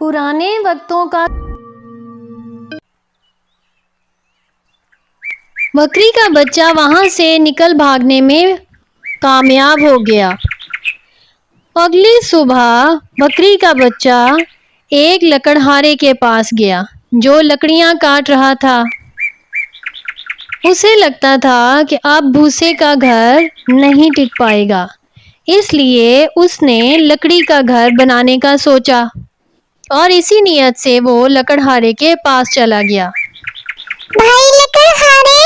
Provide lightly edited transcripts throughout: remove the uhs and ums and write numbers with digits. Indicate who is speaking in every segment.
Speaker 1: पुराने वक्तों का बकरी का बच्चा वहां से निकल भागने में कामयाब हो गया। अगली सुबह बकरी का बच्चा एक लकड़हारे के पास गया जो लकड़ियां काट रहा था। उसे लगता था कि अब भूसे का घर नहीं टिक पाएगा, इसलिए उसने लकड़ी का घर बनाने का सोचा और इसी नियत से वो लकड़हारे के पास चला गया।
Speaker 2: भाई लकड़हारे,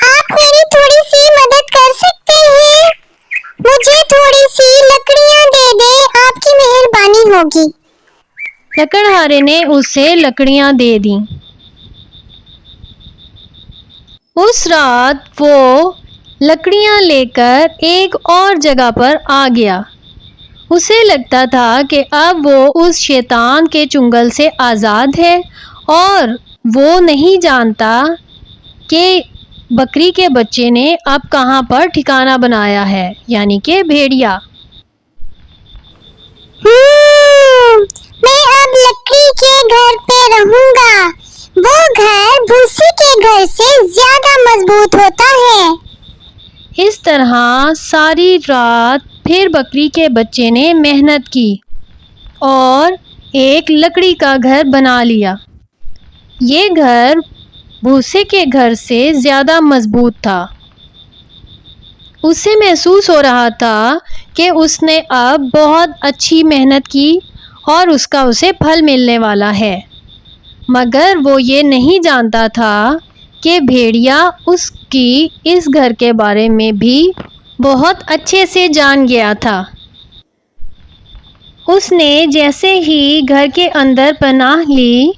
Speaker 2: आप मेरी थोड़ी सी मदद कर सकते हैं? मुझे थोड़ी सी लकड़ियां दे दे, आपकी मेहरबानी होगी।
Speaker 1: लकड़हारे ने उसे लकड़ियां दे दी। उस रात वो लकड़ियां लेकर एक और जगह पर आ गया। उसे लगता था कि अब वो उस शैतान के चुंगल से आज़ाद है और वो नहीं जानता कि बकरी के बच्चे ने अब कहाँ पर ठिकाना बनाया है, यानी कि भेड़िया।
Speaker 2: मैं अब लकड़ी के घर पे रहूंगा। वो घर भूसे के घर से ज्यादा मजबूत होता है।
Speaker 1: इस तरह सारी रात फिर बकरी के बच्चे ने मेहनत की और एक लकड़ी का घर बना लिया। ये घर भूसे के घर से ज़्यादा मजबूत था। उसे महसूस हो रहा था कि उसने अब बहुत अच्छी मेहनत की और उसका उसे फल मिलने वाला है, मगर वो ये नहीं जानता था कि भेड़िया उसकी इस घर के बारे में भी बहुत अच्छे से जान गया था। उसने जैसे ही घर के अंदर पनाह ली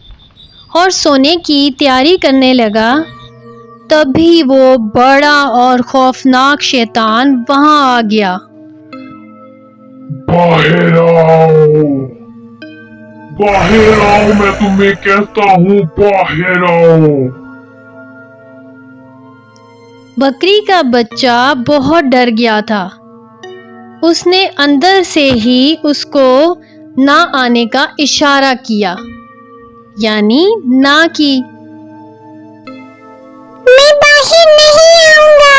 Speaker 1: और सोने की तैयारी करने लगा, तभी वो बड़ा और खौफनाक शैतान वहां आ गया।
Speaker 3: बाहर आओ, मैं तुम्हें कहता हूँ बाहर आओ।
Speaker 1: बकरी का बच्चा बहुत डर गया था। उसने अंदर से ही उसको ना आने का इशारा किया, यानी ना की।
Speaker 2: मैं बाहर नहीं आऊंगा।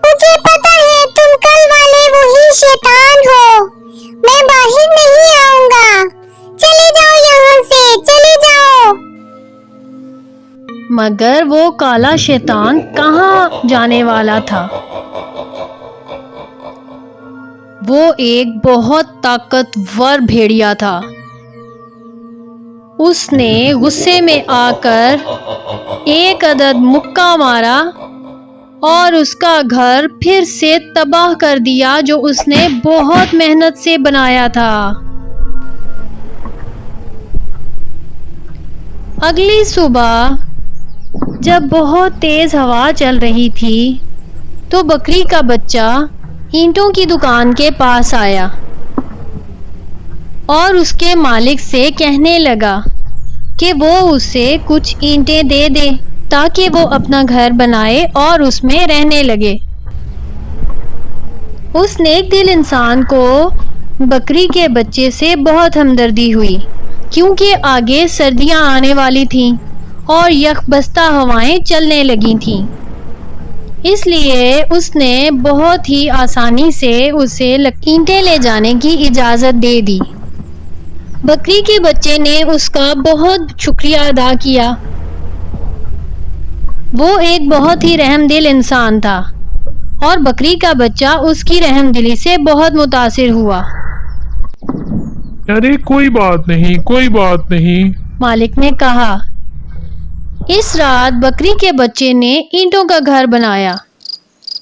Speaker 2: मुझे पता है तुम कल वाले वही शैतान हो। मैं बाहर नहीं आऊंगा। चले जाओ यहाँ से, चले जाओ।
Speaker 1: मगर वो काला शैतान कहाँ जाने वाला था। वो एक बहुत ताकतवर भेड़िया था। उसने गुस्से में आकर एक अदद मुक्का मारा और उसका घर फिर से तबाह कर दिया जो उसने बहुत मेहनत से बनाया था। अगली सुबह जब बहुत तेज हवा चल रही थी तो बकरी का बच्चा ईंटों की दुकान के पास आया और उसके मालिक से कहने लगा कि वो उसे कुछ ईंटें दे दे ताकि वो अपना घर बनाए और उसमें रहने लगे। उस नेक दिल इंसान को बकरी के बच्चे से बहुत हमदर्दी हुई, क्योंकि आगे सर्दियां आने वाली थीं और यकबस्ता हवाएं चलने लगी थीं। इसलिए उसने बहुत ही आसानी से उसे ईंटें ले जाने की इजाज़त दे दी। बकरी के बच्चे ने उसका बहुत शुक्रिया अदा किया। वो एक बहुत ही रहमदिल इंसान था और बकरी का बच्चा उसकी रहमदिली से बहुत मुतासिर हुआ।
Speaker 3: अरे कोई बात नहीं,
Speaker 1: मालिक ने कहा। इस रात बकरी के बच्चे ने ईंटों का घर बनाया।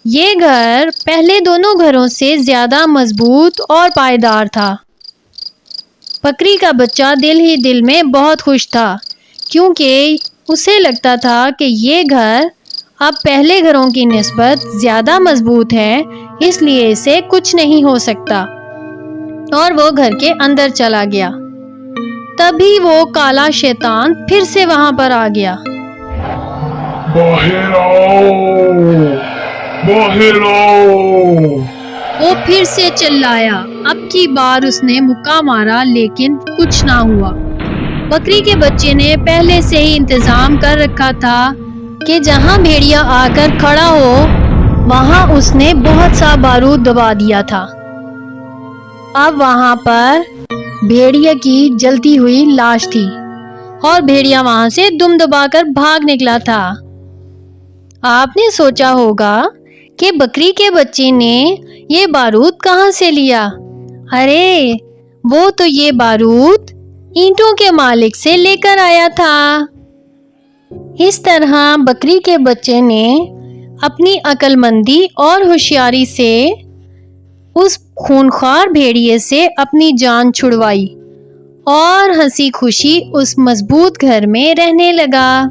Speaker 1: ये घर पहले दोनों घरों से ज़्यादा मजबूत और पायदार था। बकरी का बच्चा दिल ही दिल में बहुत खुश था, क्योंकि उसे लगता था कि ये घर अब पहले घरों की निस्बत ज़्यादा मजबूत है, इसलिए इसे कुछ नहीं हो सकता। और वो घर के अंदर चला गया। तभी वो काला शैतान फिर से वहां पर आ गया।
Speaker 3: बाहर आओ।
Speaker 1: वो फिर से चिल्लाया। اب کی بار اس نے مکہ مارا لیکن کچھ نہ ہوا۔ بکری کے بچے نے پہلے سے ہی انتظام کر رکھا تھا کہ جہاں بھیڑیا آ کر کھڑا ہو وہاں اس نے بہت سا بارود دبا دیا تھا۔ اب وہاں پر بھیڑیا کی جلتی ہوئی لاش تھی اور بھیڑیا وہاں سے دم دبا کر بھاگ نکلا تھا۔ آپ نے سوچا ہوگا کہ بکری کے بچے نے یہ بارود کہاں سے لیا؟ ارے وہ تو یہ بارود اینٹوں کے مالک سے لے کر آیا تھا۔ اس طرح بکری کے بچے نے اپنی عقل مندی اور ہوشیاری سے اس خونخوار بھیڑیے سے اپنی جان چھڑوائی اور ہنسی خوشی اس مضبوط گھر میں رہنے لگا۔